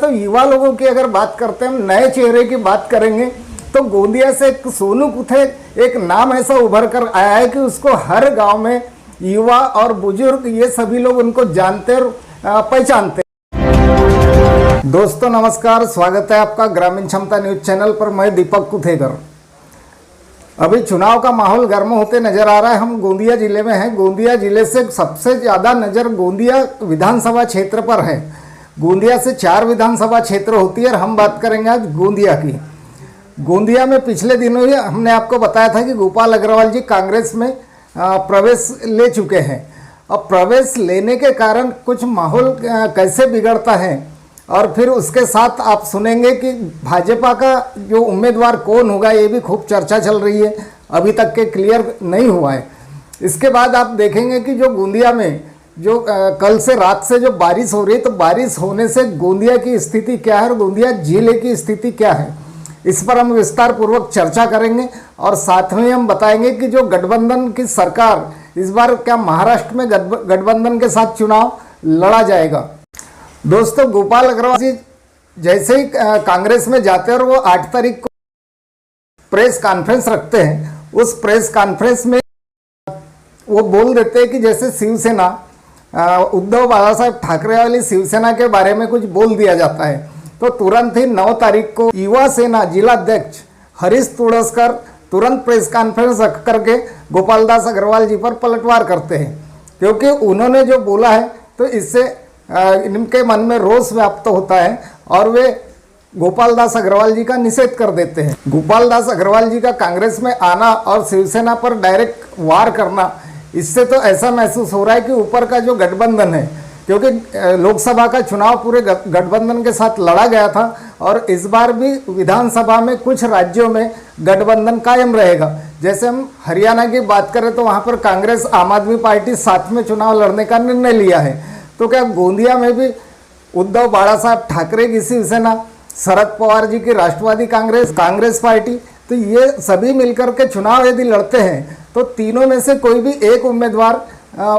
तो युवा लोगों की अगर बात करते हैं, हम नए चेहरे की बात करेंगे तो गोंदिया से एक सोनू कुथे एक नाम ऐसा उभर कर आया है कि उसको हर गांव में युवा और बुजुर्ग ये सभी लोग उनको जानते और पहचानते। दोस्तों नमस्कार, स्वागत है आपका ग्रामीण क्षमता न्यूज चैनल पर। मैं दीपक कुथेकर। अभी चुनाव का माहौल गर्म होते नजर आ रहा है। हम गोंदिया जिले में हैं। गोंदिया जिले से सबसे ज़्यादा नज़र गोंदिया विधानसभा क्षेत्र पर है। गोंदिया से 4 विधानसभा क्षेत्र होती है और हम बात करेंगे आज गोंदिया की। गोंदिया में पिछले दिनों ही हमने आपको बताया था कि गोपाल अग्रवाल जी कांग्रेस में प्रवेश ले चुके हैं। अब प्रवेश लेने के कारण कुछ माहौल कैसे बिगड़ता है और फिर उसके साथ आप सुनेंगे कि भाजपा का जो उम्मीदवार कौन होगा, ये भी खूब चर्चा चल रही है, अभी तक के क्लियर नहीं हुआ है। इसके बाद आप देखेंगे कि जो गोंदिया में जो कल से रात से जो बारिश हो रही है, तो बारिश होने से गोंदिया की स्थिति क्या है और गोंदिया जिले की स्थिति क्या है, इस पर हम विस्तार पूर्वक चर्चा करेंगे। और साथ में हम बताएंगे कि जो गठबंधन की सरकार इस बार क्या महाराष्ट्र में गठबंधन के साथ चुनाव लड़ा जाएगा। दोस्तों गोपाल अग्रवाल जी जैसे ही कांग्रेस में जाते हैं और वो 8 तारीख को प्रेस कॉन्फ्रेंस रखते हैं, उस प्रेस कॉन्फ्रेंस में वो बोल देते हैं कि जैसे शिवसेना उद्धव बाला साहब ठाकरे वाली शिवसेना के बारे में कुछ बोल दिया जाता है, तो तुरंत ही 9 तारीख को युवा सेना जिलाध्यक्ष हरीश तुड़स्कर तुरंत प्रेस कॉन्फ्रेंस रख करके गोपाल दास अग्रवाल जी पर पलटवार करते हैं, क्योंकि उन्होंने जो बोला है तो इससे इनके मन में रोष व्याप्त होता है और वे गोपाल दास अग्रवाल जी का निषेध कर देते हैं। गोपाल दास अग्रवाल जी का कांग्रेस में आना और शिवसेना पर डायरेक्ट वार करना, इससे तो ऐसा महसूस हो रहा है कि ऊपर का जो गठबंधन है, क्योंकि लोकसभा का चुनाव पूरे गठबंधन के साथ लड़ा गया था और इस बार भी विधानसभा में कुछ राज्यों में गठबंधन कायम रहेगा। जैसे हम हरियाणा की बात करें तो वहाँ पर कांग्रेस आम आदमी पार्टी साथ में चुनाव लड़ने का निर्णय लिया है। तो क्या गोंदिया में भी उद्धव बाला साहब ठाकरे की शिवसेना, शरद पवार जी की राष्ट्रवादी कांग्रेस पार्टी, तो ये सभी मिलकर के चुनाव यदि लड़ते हैं तो तीनों में से कोई भी एक उम्मीदवार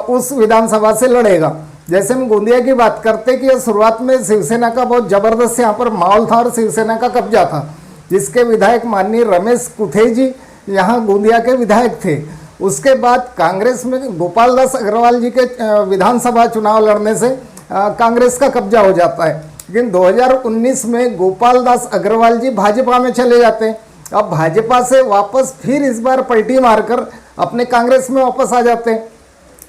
उस विधानसभा से लड़ेगा। जैसे हम गोंदिया की बात करते कि शुरुआत में शिवसेना का बहुत जबरदस्त यहाँ पर माहौल था और शिवसेना का कब्जा था, जिसके विधायक माननीय रमेश कुथे जी यहाँ गोंदिया के विधायक थे। उसके बाद कांग्रेस में गोपाल दास अग्रवाल जी के विधानसभा चुनाव लड़ने से कांग्रेस का कब्जा हो जाता है। लेकिन 2019 में गोपाल दास अग्रवाल जी भाजपा में चले जाते हैं। अब भाजपा से वापस फिर इस बार पलटी मारकर अपने कांग्रेस में वापस आ जाते हैं।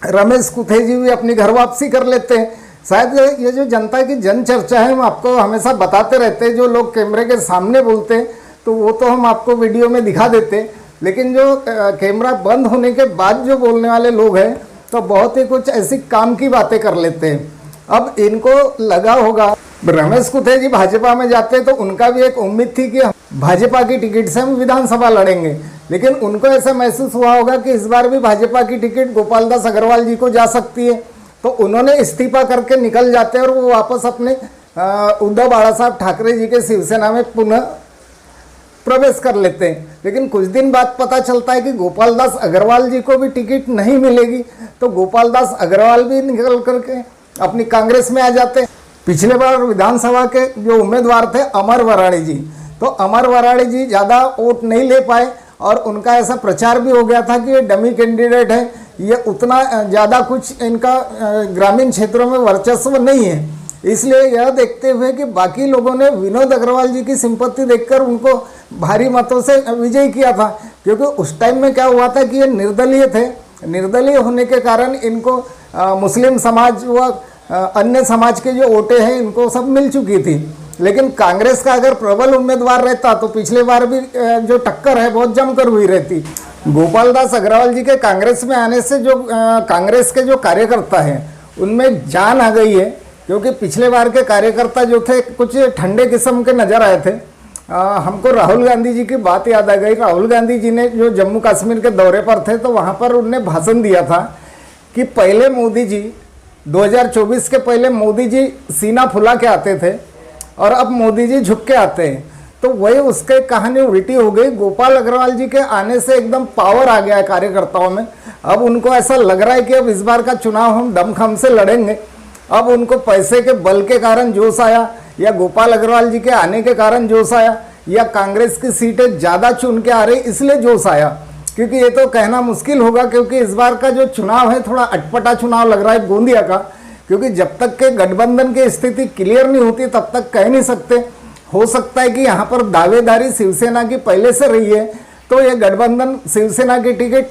रमेश कुथे जी भी अपनी घर वापसी कर लेते हैं। शायद ये जो जनता की जन चर्चा है, हम आपको हमेशा बताते रहते हैं। जो लोग कैमरे के सामने बोलते हैं तो वो तो हम आपको वीडियो में दिखा देते हैं, लेकिन जो कैमरा बंद होने के बाद जो बोलने वाले लोग हैं तो बहुत ही कुछ ऐसी काम की बातें कर लेते हैं। अब इनको लगा होगा रमेश कुथे जी भाजपा में जाते तो उनका भी एक उम्मीद थी कि भाजपा की टिकट से हम विधानसभा लड़ेंगे, लेकिन उनको ऐसा महसूस हुआ होगा कि इस बार भी भाजपा की टिकट गोपाल दास अग्रवाल जी को जा सकती है, तो उन्होंने इस्तीफा करके निकल जाते हैं और वो वापस अपने उद्धव बाला साहब ठाकरे जी के शिवसेना में पुनः प्रवेश कर लेते हैं। लेकिन कुछ दिन बाद पता चलता है कि गोपाल दास अग्रवाल जी को भी टिकट नहीं मिलेगी, तो गोपाल दास अग्रवाल भी निकल करके अपनी कांग्रेस में आ जाते हैं। पिछले बार विधानसभा के जो उम्मीदवार थे अमर वराड़ी जी, तो अमर वराड़ी जी ज़्यादा वोट नहीं ले पाए और उनका ऐसा प्रचार भी हो गया था कि ये डमी कैंडिडेट है, ये उतना ज़्यादा कुछ इनका ग्रामीण क्षेत्रों में वर्चस्व नहीं है। इसलिए यह देखते हुए कि बाकी लोगों ने विनोद अग्रवाल जी की सिंपत्ति देखकर उनको भारी मतों से विजयी किया था, क्योंकि उस टाइम में क्या हुआ था कि ये निर्दलीय थे। निर्दलीय होने के कारण इनको मुस्लिम समाज व अन्य समाज के जो वोटें हैं इनको सब मिल चुकी थी। लेकिन कांग्रेस का अगर प्रबल उम्मीदवार रहता तो पिछले बार भी जो टक्कर है बहुत जमकर हुई रहती। गोपाल दास अग्रवाल जी के कांग्रेस में आने से जो कांग्रेस के जो कार्यकर्ता हैं उनमें जान आ गई है, क्योंकि पिछले बार के कार्यकर्ता जो थे कुछ ठंडे किस्म के नज़र आए थे। हमको राहुल गांधी जी की बात याद आ गई। राहुल गांधी जी ने जो जम्मू कश्मीर के दौरे पर थे तो वहाँ पर उनने भाषण दिया था कि पहले मोदी जी 2024 के पहले मोदी जी सीना फुला के आते थे और अब मोदी जी झुक के आते हैं। तो वही उसके कहानी उल्टी हो गई। गोपाल अग्रवाल जी के आने से एकदम पावर आ गया है कार्यकर्ताओं में। अब उनको ऐसा लग रहा है कि अब इस बार का चुनाव हम दमखम से लड़ेंगे। अब उनको पैसे के बल के कारण जोश आया या गोपाल अग्रवाल जी के आने के कारण जोश आया, या कांग्रेस की सीटें ज़्यादा चुन के आ रही इसलिए जोश आया? क्योंकि ये तो कहना मुश्किल होगा, क्योंकि इस बार का जो चुनाव है थोड़ा अटपटा चुनाव लग रहा है गोंदिया का। क्योंकि जब तक के गठबंधन की स्थिति क्लियर नहीं होती तब तक कह नहीं सकते। हो सकता है कि यहाँ पर दावेदारी शिवसेना की पहले से रही है, तो ये गठबंधन शिवसेना की टिकट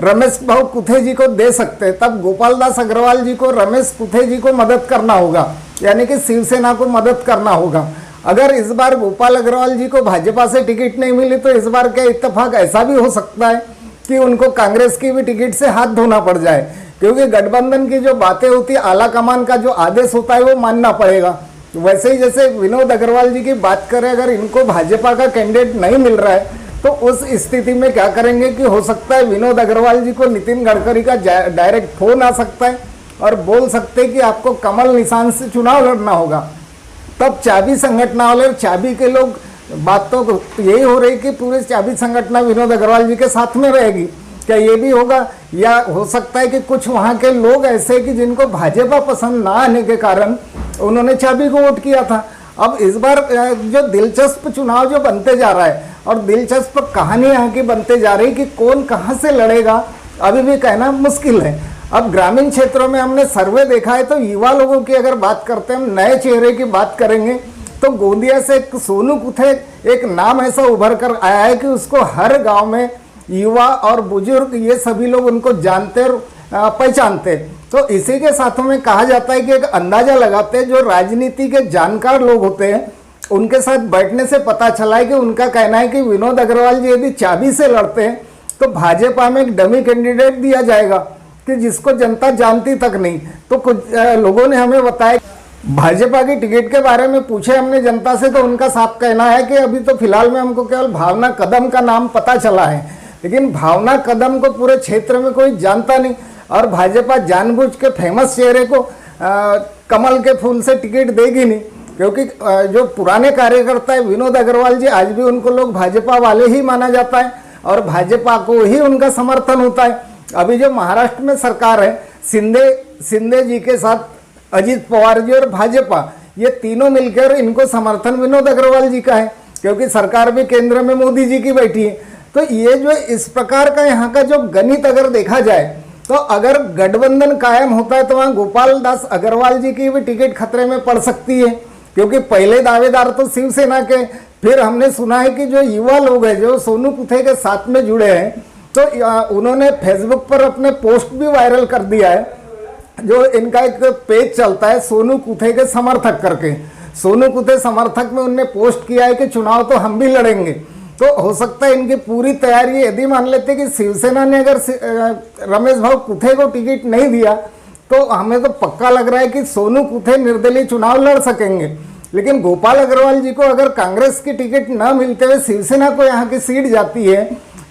रमेश भाऊ कुथे जी को दे सकते हैं। तब गोपाल दास अग्रवाल जी को रमेश कुथे जी को मदद करना होगा, यानी कि शिवसेना को मदद करना होगा। अगर इस बार गोपाल अग्रवाल जी को भाजपा से टिकट नहीं मिली तो इस बार क्या इत्तेफाक ऐसा भी हो सकता है कि उनको कांग्रेस की भी टिकट से हाथ धोना पड़ जाए, क्योंकि गठबंधन की जो बातें होती है, आला कमान का जो आदेश होता है वो मानना पड़ेगा। वैसे ही जैसे विनोद अग्रवाल जी की बात करें, अगर इनको भाजपा का कैंडिडेट नहीं मिल रहा है तो उस स्थिति में क्या करेंगे कि हो सकता है विनोद अग्रवाल जी को नितिन गडकरी का डायरेक्ट फोन आ सकता है और बोल सकते हैं कि आपको कमल निशान से चुनाव लड़ना होगा। तब चाबी संगठना वाले, चाबी के लोग, बात तो यही हो रही कि पूरे चाबी संगठना विनोद अग्रवाल जी के साथ में रहेगी। क्या ये भी होगा? या हो सकता है कि कुछ वहाँ के लोग ऐसे कि जिनको भाजपा पसंद ना आने के कारण उन्होंने चाबी को वोट किया था। अब इस बार जो दिलचस्प चुनाव जो बनते जा रहा है और दिलचस्प कहानी यहाँ की बनते जा रही कि कौन कहाँ से लड़ेगा, अभी भी कहना मुश्किल है। अब ग्रामीण क्षेत्रों में हमने सर्वे देखा है तो युवा लोगों की अगर बात करते हैं, हम नए चेहरे की बात करेंगे तो गोंदिया से एक सोनू कुथे एक नाम ऐसा उभर कर आया है कि उसको हर गांव में युवा और बुजुर्ग ये सभी लोग उनको जानते और पहचानते। तो इसी के साथ में कहा जाता है कि एक अंदाजा लगाते हैं, जो राजनीति के जानकार लोग होते हैं उनके साथ बैठने से पता चला है कि उनका कहना है कि विनोद अग्रवाल जी यदि चाबी से लड़ते हैं तो भाजपा में एक डमी कैंडिडेट दिया जाएगा कि जिसको जनता जानती तक नहीं। तो कुछ लोगों ने हमें बताया, भाजपा की टिकट के बारे में पूछे हमने जनता से, तो उनका साफ कहना है कि अभी तो फिलहाल में हमको केवल भावना कदम का नाम पता चला है, लेकिन भावना कदम को पूरे क्षेत्र में कोई जानता नहीं। और भाजपा जानबूझ के फेमस चेहरे को कमल के फूल से टिकट देगी नहीं, क्योंकि जो पुराने कार्यकर्ता है विनोद अग्रवाल जी, आज भी उनको लोग भाजपा वाले ही माना जाता है और भाजपा को ही उनका समर्थन होता है। अभी जो महाराष्ट्र में सरकार है, शिंदे जी के साथ अजित पवार जी और भाजपा, ये तीनों मिलकर इनको समर्थन विनोद अग्रवाल जी का है, क्योंकि सरकार भी केंद्र में मोदी जी की बैठी है। तो ये जो इस प्रकार का यहाँ का जो गणित अगर देखा जाए तो अगर गठबंधन कायम होता है तो वहाँ गोपाल दास अग्रवाल जी की भी टिकट खतरे में पड़ सकती है, क्योंकि पहले दावेदार तो शिवसेना के। फिर हमने सुना है कि जो युवा लोग हैं जो सोनू कुथे के साथ में जुड़े हैं, तो उन्होंने फेसबुक पर अपने पोस्ट भी वायरल कर दिया है। जो इनका एक पेज चलता है सोनू कुथे के समर्थक करके, सोनू कुथे समर्थक में उनने पोस्ट किया है कि चुनाव तो हम भी लड़ेंगे। तो हो सकता है इनकी पूरी तैयारी, यदि मान लेते कि शिवसेना ने अगर रमेश भाऊ कुथे को टिकट नहीं दिया तो हमें तो पक्का लग रहा है कि सोनू कुथे निर्दलीय चुनाव लड़ सकेंगे। लेकिन गोपाल अग्रवाल जी को अगर कांग्रेस की टिकट न मिलते हुए शिवसेना को यहाँ की सीट जाती है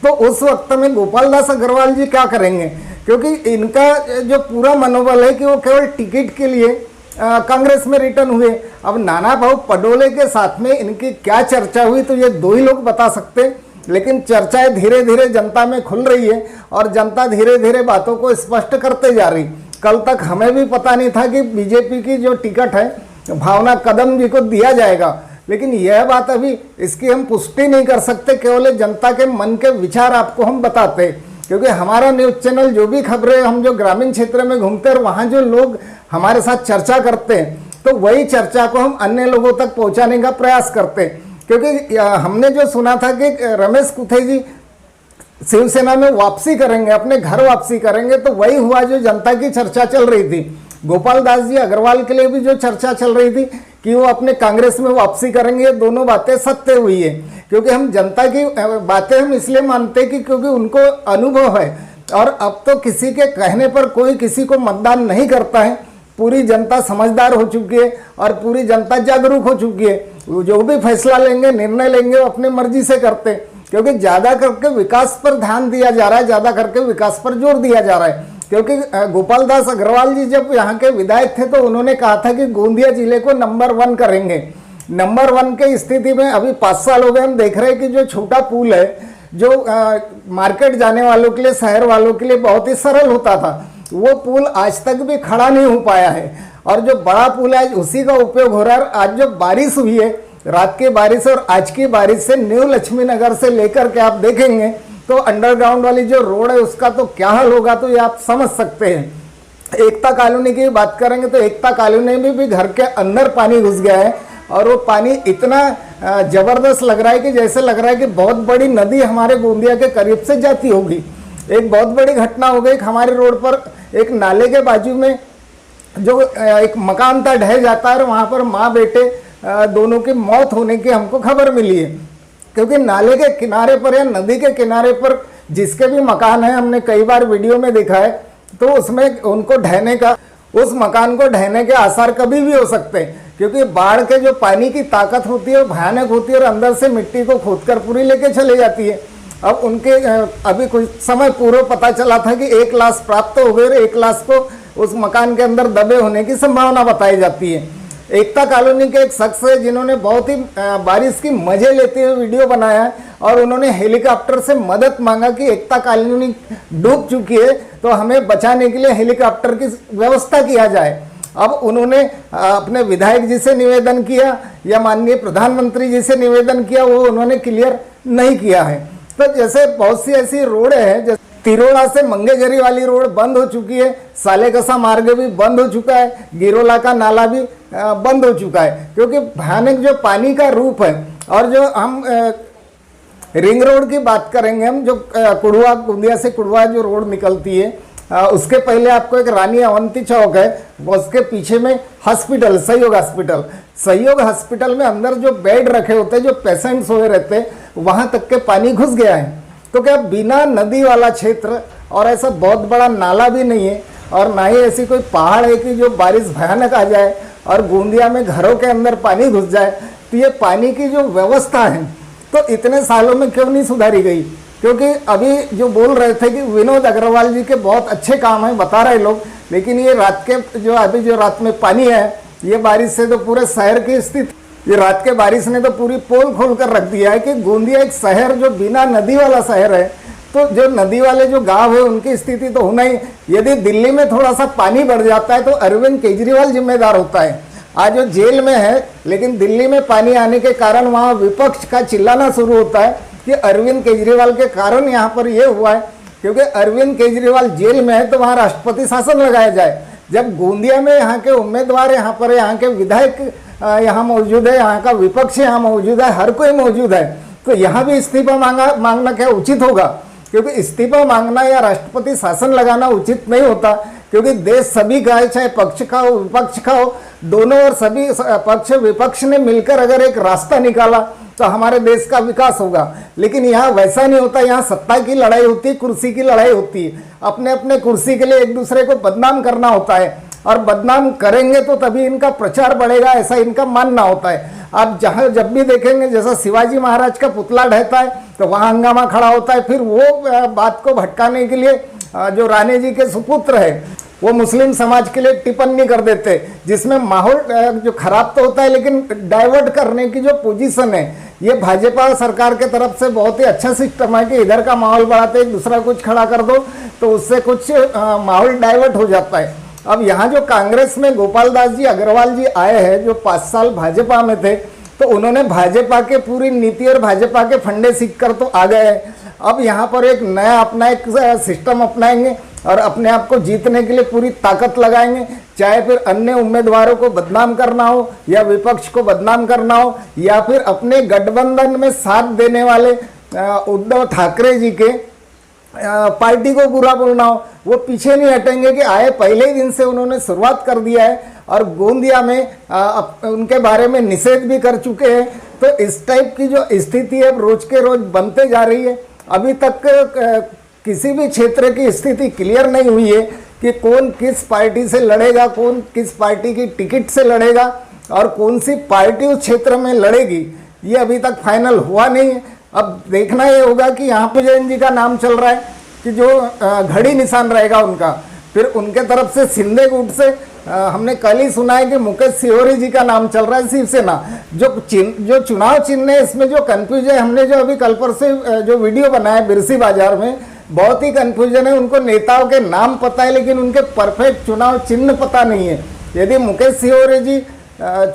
तो उस वक्त में गोपाल दास अग्रवाल जी क्या करेंगे? क्योंकि इनका जो पूरा मनोबल है कि वो केवल टिकट के लिए कांग्रेस में रिटर्न हुए। अब नाना भाऊ पटोले के साथ में इनकी क्या चर्चा हुई तो ये दो ही लोग बता सकते, लेकिन चर्चाएं धीरे धीरे जनता में खुल रही है और जनता धीरे धीरे बातों को स्पष्ट करते जा रही। कल तक हमें भी पता नहीं था कि बीजेपी की जो टिकट है भावना कदम जी को दिया जाएगा, लेकिन यह बात अभी इसकी हम पुष्टि नहीं कर सकते, केवल जनता के मन के विचार आपको हम बताते, क्योंकि हमारा न्यूज़ चैनल जो भी खबरें हम जो ग्रामीण क्षेत्र में घूमते हैं और वहाँ जो लोग हमारे साथ चर्चा करते हैं तो वही चर्चा को हम अन्य लोगों तक पहुँचाने का प्रयास करते हैं। क्योंकि हमने जो सुना था कि रमेश कुथे जी शिवसेना में वापसी करेंगे, अपने घर वापसी करेंगे, तो वही हुआ जो जनता की चर्चा चल रही थी। गोपाल दास जी अग्रवाल के लिए भी जो चर्चा चल रही थी कि वो अपने कांग्रेस में वापसी करेंगे, ये दोनों बातें सत्य हुई है। क्योंकि हम जनता की बातें हम इसलिए मानते हैं कि क्योंकि उनको अनुभव है और अब तो किसी के कहने पर कोई किसी को मतदान नहीं करता है। पूरी जनता समझदार हो चुकी है और पूरी जनता जागरूक हो चुकी है। जो भी फैसला लेंगे, निर्णय लेंगे, वो अपने मर्जी से करते हैं, क्योंकि ज़्यादा करके विकास पर ध्यान दिया जा रहा है, ज़्यादा करके विकास पर जोर दिया जा रहा है। क्योंकि गोपाल दास अग्रवाल जी जब यहाँ के विधायक थे तो उन्होंने कहा था कि गोंदिया जिले को नंबर 1 करेंगे। नंबर 1 के स्थिति में अभी 5 साल हो गए, हम देख रहे हैं कि जो छोटा पुल है जो मार्केट जाने वालों के लिए, शहर वालों के लिए बहुत ही सरल होता था, वो पुल आज तक भी खड़ा नहीं हो पाया है। और जो बड़ा पुल है उसी का उपयोग हो रहा है। आज जो बारिश हुई है, रात की बारिश और आज की बारिश से न्यू लक्ष्मी नगर से लेकर के आप देखेंगे तो अंडरग्राउंड वाली जो रोड है उसका तो क्या हाल होगा, तो ये आप समझ सकते हैं। एकता कॉलोनी की बात करेंगे तो एकता कॉलोनी में भी घर के अंदर पानी घुस गया है और वो पानी इतना जबरदस्त लग रहा है कि जैसे लग रहा है कि बहुत बड़ी नदी हमारे गोंदिया के करीब से जाती होगी। एक बहुत बड़ी घटना हो गई हमारे रोड पर, एक नाले के बाजू में जो एक मकान था ढह जाता है और वहाँ पर माँ बेटे दोनों की मौत होने की हमको खबर मिली है। क्योंकि नाले के किनारे पर या नदी के किनारे पर जिसके भी मकान है, हमने कई बार वीडियो में देखा है, तो उसमें उनको ढहने का, उस मकान को ढहने के आसार कभी भी हो सकते हैं। क्योंकि बाढ़ के जो पानी की ताकत होती है वो भयानक होती है और अंदर से मिट्टी को खोदकर पूरी लेके चले जाती है। अब उनके अभी कुछ समय पूर्व पता चला था कि 1 लाश प्राप्त हो गई और 1 लाश को उस मकान के अंदर दबे होने की संभावना बताई जाती है। एकता कॉलोनी के एक शख्स है जिन्होंने बहुत ही बारिश की मजे लेते हुए वीडियो बनाया और उन्होंने हेलीकॉप्टर से मदद मांगा कि एकता कॉलोनी डूब चुकी है तो हमें बचाने के लिए हेलीकॉप्टर की व्यवस्था किया जाए। अब उन्होंने अपने विधायक जी से निवेदन किया या माननीय प्रधानमंत्री जी से निवेदन किया, वो उन्होंने क्लियर नहीं किया है। तो जैसे बहुत सी ऐसी रोड है, जैसे तिरोड़ा से मंगेझरी वाली रोड बंद हो चुकी है, सालेकसा मार्ग भी बंद हो चुका है, गिरोला का नाला भी बंद हो चुका है, क्योंकि भयानक जो पानी का रूप है। और जो हम रिंग रोड की बात करेंगे, हम जो कुड़वा, गोंदिया से कुड़वा जो रोड निकलती है, उसके पहले आपको एक रानी अवंती चौक है, उसके पीछे में हॉस्पिटल, सहयोग हॉस्पिटल, सहयोग हॉस्पिटल में अंदर जो बेड रखे होते हैं, जो पेशेंट्स सोए रहते हैं, वहां तक के पानी घुस गया है। तो क्या बिना नदी वाला क्षेत्र और ऐसा बहुत बड़ा नाला भी नहीं है और ना ही ऐसी कोई पहाड़ है कि जो बारिश भयानक आ जाए और गोंदिया में घरों के अंदर पानी घुस जाए, तो ये पानी की जो व्यवस्था है तो इतने सालों में क्यों नहीं सुधारी गई? क्योंकि अभी जो बोल रहे थे कि विनोद अग्रवाल जी के बहुत अच्छे काम हैं, बता रहे लोग, लेकिन ये रात के जो अभी जो रात में पानी है, ये बारिश से तो पूरे शहर की स्थिति, ये रात के बारिश ने तो पूरी पोल खोल कर रख दिया है कि गोंदिया एक शहर जो बिना नदी वाला शहर है, तो जो नदी वाले जो गांव है उनकी स्थिति तो होना ही। यदि दिल्ली में थोड़ा सा पानी बढ़ जाता है तो अरविंद केजरीवाल जिम्मेदार होता है। आज वो जेल में है, लेकिन दिल्ली में पानी आने के कारण वहाँ विपक्ष का चिल्लाना शुरू होता है कि अरविंद केजरीवाल के कारण यहाँ पर ये हुआ है। क्योंकि अरविंद केजरीवाल जेल में है तो वहाँ राष्ट्रपति शासन लगाया जाए। जब गोंदिया में यहाँ के उम्मीदवार यहाँ पर, यहाँ के विधायक यहाँ मौजूद है, यहाँ का विपक्ष यहाँ मौजूद है, हर कोई मौजूद है, तो यहाँ भी इस्तीफा मांगना क्या उचित होगा? क्योंकि इस्तीफा मांगना या राष्ट्रपति शासन लगाना उचित नहीं होता, क्योंकि देश सभी का है, चाहे पक्ष का हो विपक्ष का हो, दोनों और सभी पक्ष विपक्ष ने मिलकर अगर एक रास्ता निकाला तो हमारे देश का विकास होगा। लेकिन यहाँ वैसा नहीं होता, यहाँ सत्ता की लड़ाई होती है, कुर्सी की लड़ाई होती है, अपने अपने कुर्सी के लिए एक दूसरे को बदनाम करना होता है और बदनाम करेंगे तो तभी इनका प्रचार बढ़ेगा, ऐसा इनका मानना होता है। आप जहाँ जब भी देखेंगे, जैसा शिवाजी महाराज का पुतला ढहता है तो वहाँ हंगामा खड़ा होता है, फिर वो बात को भटकाने के लिए जो राणे जी के सुपुत्र है वो मुस्लिम समाज के लिए टिप्पणी कर देते, जिसमें माहौल जो खराब तो होता है, लेकिन डाइवर्ट करने की जो पोजीशन है, ये भाजपा सरकार के तरफ से बहुत ही अच्छा सिस्टम है कि इधर का माहौल बढ़ाते एक दूसरा कुछ खड़ा कर दो तो उससे कुछ माहौल डाइवर्ट हो जाता है। अब यहाँ जो कांग्रेस में गोपाल दास जी अग्रवाल जी आए हैं, जो 5 साल भाजपा में थे, तो उन्होंने भाजपा के पूरी नीति और भाजपा के फंडे सीख कर तो आ गए। अब यहाँ पर एक नया अपना एक सिस्टम अपनाएंगे और अपने आप को जीतने के लिए पूरी ताकत लगाएंगे, चाहे फिर अन्य उम्मीदवारों को बदनाम करना हो या विपक्ष को बदनाम करना हो या फिर अपने गठबंधन में साथ देने वाले उद्धव ठाकरे जी के पार्टी को बुरा बोलना हो, वो पीछे नहीं हटेंगे कि आए पहले ही दिन से उन्होंने शुरुआत कर दिया है और गोंदिया में उनके बारे में निषेध भी कर चुके हैं। तो इस टाइप की जो स्थिति है रोज के रोज बनते जा रही है। अभी तक किसी भी क्षेत्र की स्थिति क्लियर नहीं हुई है कि कौन किस पार्टी से लड़ेगा, कौन किस पार्टी की टिकट से लड़ेगा और कौन सी पार्टी उस क्षेत्र में लड़ेगी, ये अभी तक फाइनल हुआ नहीं है। अब देखना ये होगा कि यहाँ पे जैन जी का नाम चल रहा है कि जो घड़ी निशान रहेगा उनका, फिर उनके तरफ से शिंदे गुट से हमने कल ही सुना है कि मुकेश सिहोरी जी का नाम चल रहा है शिवसेना। जो चुनाव चिन्ह है इसमें जो कंफ्यूजन है, हमने जो अभी कल पर से जो वीडियो बनाया बिरसी बाजार में, बहुत ही कंफ्यूजन है। उनको नेताओं के नाम पता है लेकिन उनके परफेक्ट चुनाव चिन्ह पता नहीं है। यदि मुकेश सिंह जी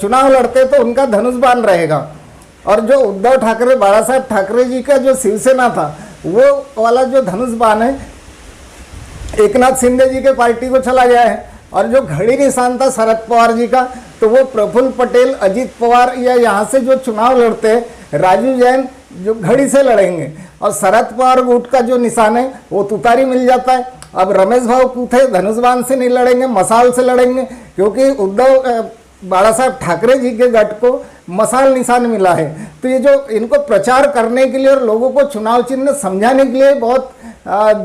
चुनाव लड़ते तो उनका धनुष बाण रहेगा, और जो उद्धव ठाकरे, बाला साहब ठाकरे जी का जो शिवसेना था, वो वाला जो धनुष बाण है एकनाथ शिंदे जी के पार्टी को चला गया है। और जो घड़ी निशान था शरद पवार जी का, तो वो प्रफुल्ल पटेल, अजीत पवार या यहाँ से जो चुनाव लड़ते हैं राजू जैन जो घड़ी से लड़ेंगे, और शरद पवार गुट का जो निशान है वो तुतारी मिल जाता है। अब रमेश भाव कूथे धनुष बाण से नहीं लड़ेंगे, मसाल से लड़ेंगे, क्योंकि उद्धव बाला साहब ठाकरे जी के गठ को मसाल निशान मिला है। तो ये जो इनको प्रचार करने के लिए और लोगों को चुनाव चिन्ह समझाने के लिए बहुत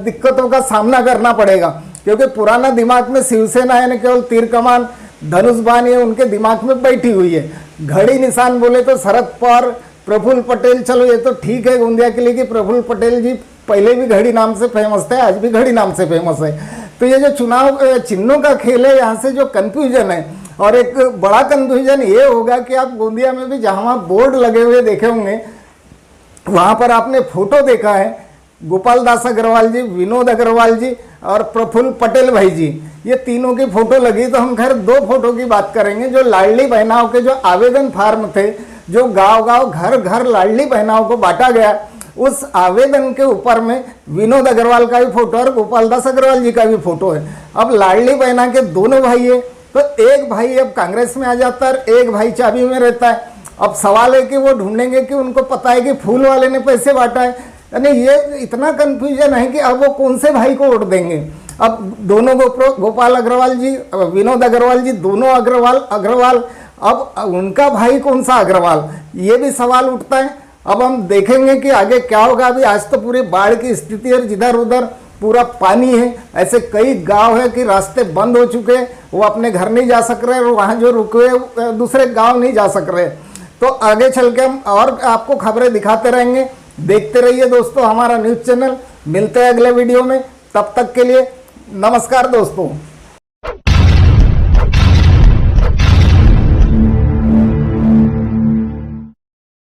दिक्कतों का सामना करना पड़ेगा, क्योंकि पुराना दिमाग में शिवसेना है न केवल तीर कमान धनुष बाण ये उनके दिमाग में बैठी हुई है। घड़ी निशान बोले तो शरद पवार, प्रफुल्ल पटेल, चलो ये तो ठीक है गोंदिया के लिए कि प्रफुल्ल पटेल जी पहले भी घड़ी नाम से फेमस थे, आज भी घड़ी नाम से फेमस है। तो ये जो चुनाव चिन्हों का खेल है, यहाँ से जो कन्फ्यूजन है, और एक बड़ा कन्फ्यूजन ये होगा कि आप गोंदिया में भी जहाँ बोर्ड लगे हुए देखे होंगे, वहाँ पर आपने फोटो देखा है गोपाल दास अग्रवाल जी, विनोद अग्रवाल जी और प्रफुल्ल पटेल भाई जी, ये तीनों की फोटो लगी। तो हम खैर दो फोटो की बात करेंगे। जो लाडली बहनाओं के जो आवेदन फार्म थे, जो गांव गांव घर घर लाडली बहनाओं को बांटा गया, उस आवेदन के ऊपर में विनोद अग्रवाल का भी फोटो और गोपाल दास अग्रवाल जी का भी फोटो है। अब लाडली बहना के दोनों भाई है, तो एक भाई अब कांग्रेस में आ जाता है, एक भाई चाबी में रहता है। अब सवाल है कि वो ढूंढेंगे कि उनको पता है कि फूल वाले ने पैसे बांटा है, यानी ये इतना कंफ्यूजन है कि अब वो कौन से भाई को वोट देंगे। अब दोनों गोपाल अग्रवाल जी, विनोद अग्रवाल जी, दोनों अग्रवाल, अब उनका भाई कौन सा अग्रवाल, ये भी सवाल उठता है। अब हम देखेंगे कि आगे क्या होगा। अभी आज तो पूरी बाढ़ की स्थिति है, जिधर उधर पूरा पानी है, ऐसे कई गांव है कि रास्ते बंद हो चुके हैं, वो अपने घर नहीं जा सक रहे, और वहाँ जो रुके दूसरे गांव नहीं जा सक रहे। तो आगे चल के हम और आपको खबरें दिखाते रहेंगे। देखते रहिए दोस्तों हमारा न्यूज़ चैनल। मिलते हैं अगले वीडियो में, तब तक के लिए नमस्कार दोस्तों।